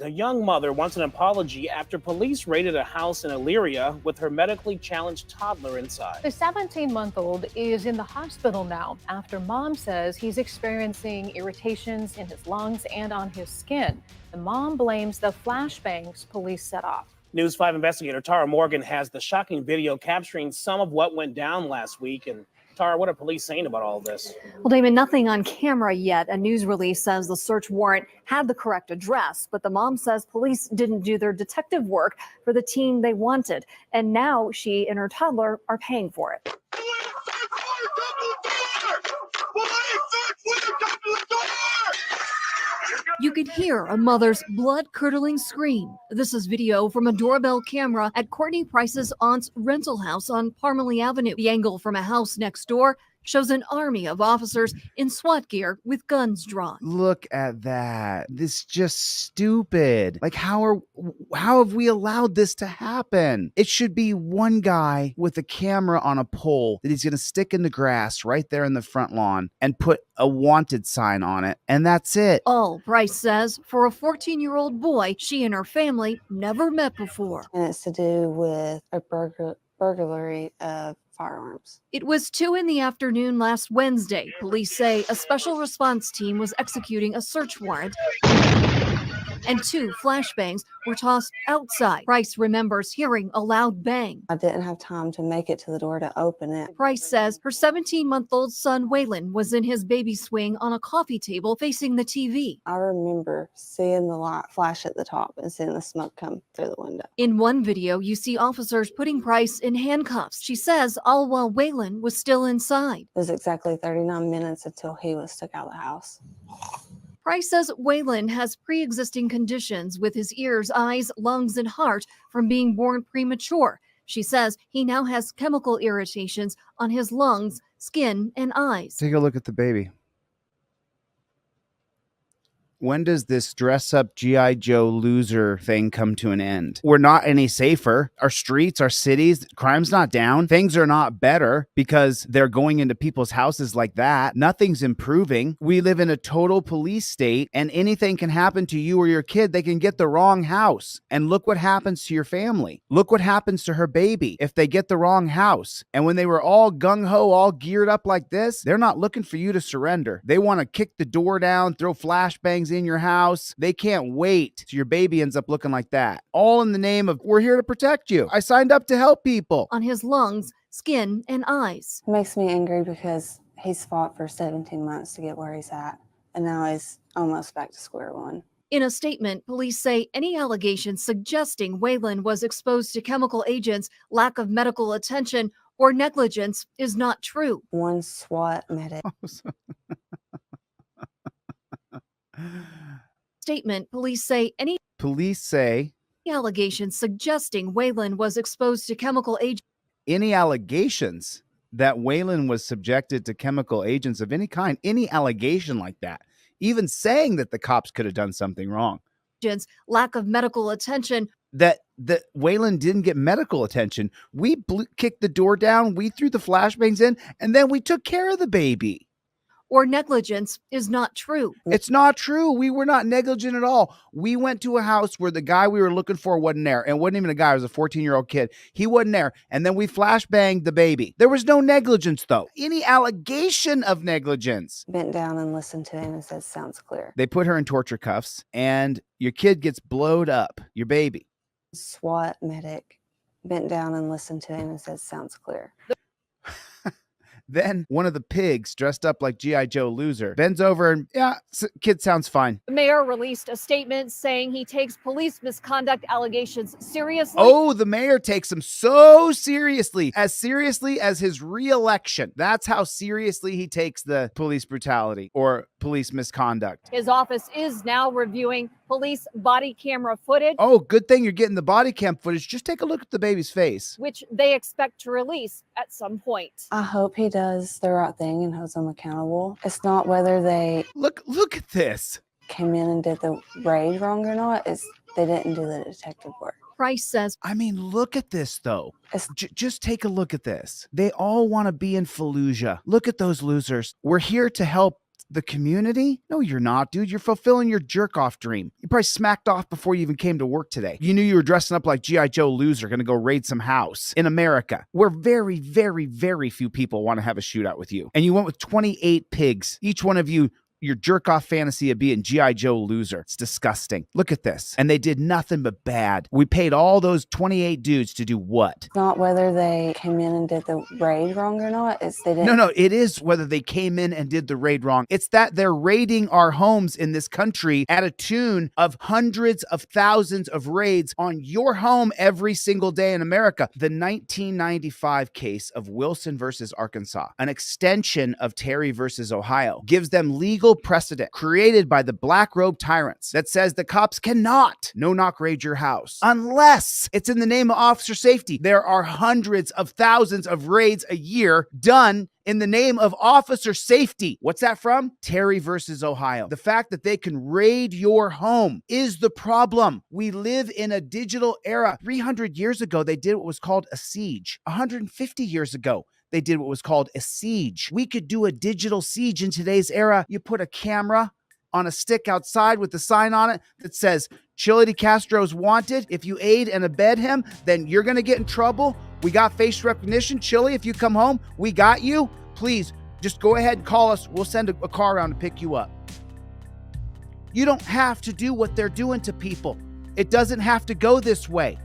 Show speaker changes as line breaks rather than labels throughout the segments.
A young mother wants an apology after police raided a house in Elyria with her medically challenged toddler inside.
The 17-month-old is in the hospital now after mom says he's experiencing irritations in his lungs and on his skin. The mom blames the flashbangs police set off.
News 5 investigator Tara Morgan has the shocking video capturing some of what went down last week. And Tara, what are police saying about all this?
Well, Damon, nothing on camera yet. A news release says the search warrant had the correct address, but the mom says police didn't do their detective work for the teen they wanted. And now she and her toddler are paying for it. You could hear a mother's blood-curdling scream. This is video from a doorbell camera at Courtney Price's aunt's rental house on Parmalee Avenue. The angle from a house next door shows an army of officers in SWAT gear with guns drawn.
Look at that. This is just stupid. Like, how have we allowed this to happen? It should be one guy with a camera on a pole that he's going to stick in the grass right there in the front lawn and put a wanted sign on it. And that's it.
All, Price says, for a 14-year-old boy she and her family never met before.
And it's to do with a burglary of firearms.
It was 2 p.m. last Wednesday. Police say a special response team was executing a search warrant and 2 flashbangs were tossed outside. Price remembers hearing a loud bang.
I didn't have time to make it to the door to open it.
Price says her 17-month-old son, Waylon, was in his baby swing on a coffee table facing the TV.
I remember seeing the light flash at the top and seeing the smoke come through the window.
In one video, you see officers putting Price in handcuffs. She says all while Waylon was still inside.
It was exactly 39 minutes until he was took out of the house.
Price says Waylon has pre-existing conditions with his ears, eyes, lungs, and heart from being born premature. She says he now has chemical irritations on his lungs, skin, and eyes.
Take a look at the baby. When does this dress up G.I. Joe loser thing come to an end? We're not any safer. Our streets, our cities, crime's not down. Things are not better because they're going into people's houses like that. Nothing's improving. We live in a total police state and anything can happen to you or your kid. They can get the wrong house. And look what happens to your family. Look what happens to her baby if they get the wrong house. And when they were all gung-ho, all geared up like this, they're not looking for you to surrender. They want to kick the door down, throw flashbangs in your house. They can't wait till your baby ends up looking like that. All in the name of, we're here to protect you. I signed up to help people.
On his lungs, skin, and eyes.
It makes me angry because he's fought for 17 months to get where he's at. And now he's almost back to square one.
In a statement, police say any allegations suggesting Waylon was exposed to chemical agents, lack of medical attention, or negligence is not true.
One SWAT medic.
Statement, police say any allegations suggesting Waylon was exposed to chemical agents.
Any allegations that Waylon was subjected to chemical agents of any kind, any allegation like that, even saying that the cops could have done something wrong.
Lack of medical attention.
That Waylon didn't get medical attention. We kicked the door down, we threw the flashbangs in, and then we took care of the baby.
Or negligence is not true.
It's not true. We were not negligent at all. We went to a house where the guy we were looking for wasn't there. And wasn't even a guy. It was a 14-year-old kid. He wasn't there. And then we flashbanged the baby. There was no negligence, though. Any allegation of negligence.
Bent down and listened to him and said, sounds clear.
They put her in torture cuffs and your kid gets blowed up, your baby.
SWAT medic bent down and listened to him and said, sounds clear.
Then one of the pigs dressed up like G.I. Joe loser bends over and, yeah, kid sounds fine.
The mayor released a statement saying he takes police misconduct allegations seriously.
Oh, the mayor takes them so seriously as his re-election. That's how seriously he takes the police brutality or police misconduct.
His office is now reviewing police body camera footage.
Oh, good thing you're getting the body cam footage. Just take a look at the baby's face.
Which they expect to release at some point.
I hope he does the right thing and holds them accountable. It's not whether they
look at this.
Came in and did the raid wrong or not. It's they didn't do the detective work.
Price says,
I mean, look at this, though. Just take a look at this. They all want to be in Fallujah. Look at those losers. We're here to help The community? No, you're not, dude. You're fulfilling your jerk-off dream. You probably smacked off before you even came to work today. You knew you were dressing up like G.I. Joe loser, gonna go raid some house in America, where very, very, very few people want to have a shootout with you. And you went with 28 pigs. Each one of you, your jerk-off fantasy of being G.I. Joe loser. It's disgusting. Look at this. And they did nothing but bad. We paid all those 28 dudes to do what?
It's not whether they came in and did the raid wrong or not. It's they didn't.
No, it is whether they came in and did the raid wrong. It's that they're raiding our homes in this country at a tune of hundreds of thousands of raids on your home every single day in America. The 1995 case of Wilson versus Arkansas, an extension of Terry versus Ohio, gives them legal precedent created by the black robe tyrants that says the cops cannot no-knock raid your house unless it's in the name of officer safety. There are hundreds of thousands of raids a year done in the name of officer safety. What's that from? Terry versus Ohio. The fact that they can raid your home is the problem. We live in a digital era. 300 years ago, they did what was called a siege. 150 years ago, they did what was called a siege. We could do a digital siege in today's era. You put a camera on a stick outside with a sign on it that says, ChilleDeCastro's wanted. If you aid and abet him, then you're going to get in trouble. We got face recognition. Chille, if you come home, we got you. Please, just go ahead and call us. We'll send a car around to pick you up. You don't have to do what they're doing to people. It doesn't have to go this way.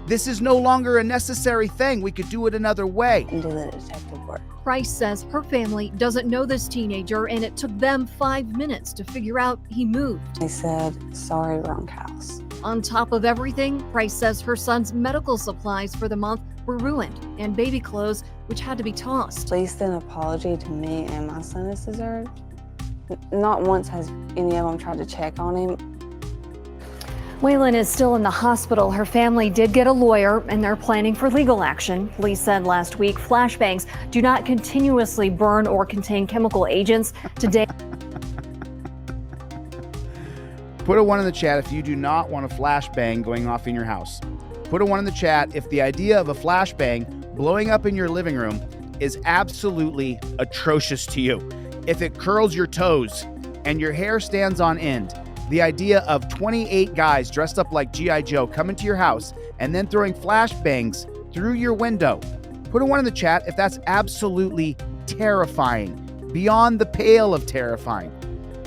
This is no longer a necessary thing. We could do it another way.
And do the detective work.
Price says her family doesn't know this teenager, and it took them 5 minutes to figure out he moved.
They said, sorry, wrong house.
On top of everything, Price says her son's medical supplies for the month were ruined, and baby clothes, which had to be tossed.
At least an apology to me and my son is deserved. Not once has any of them tried to check on him.
Waylon is still in the hospital. Her family did get a lawyer and they're planning for legal action. Police said last week flashbangs do not continuously burn or contain chemical agents. Today,
Put a 1 in the chat if you do not want a flashbang going off in your house. Put a 1 in the chat if the idea of a flashbang blowing up in your living room is absolutely atrocious to you. If it curls your toes and your hair stands on end, the idea of 28 guys dressed up like G.I. Joe coming to your house and then throwing flashbangs through your window. Put a 1 in the chat if that's absolutely terrifying, beyond the pale of terrifying.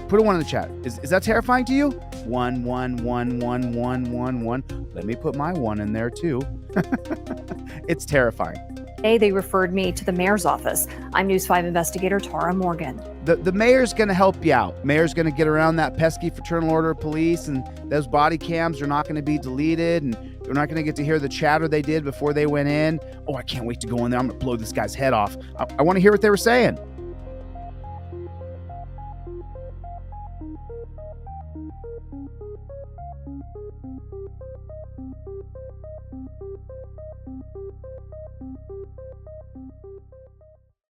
Put a 1 in the chat. Is that terrifying to you? 1, 1, 1, 1, 1, 1, 1. Let me put my 1 in there too. It's terrifying.
they referred me to the mayor's office. I'm News 5 investigator Tara Morgan.
The mayor's going to help you out. Mayor's going to get around that pesky fraternal order of police, and those body cams are not going to be deleted, and we're not going to get to hear the chatter they did before they went in. Oh, I can't wait to go in there. I'm going to blow this guy's head off. I want to hear what they were saying.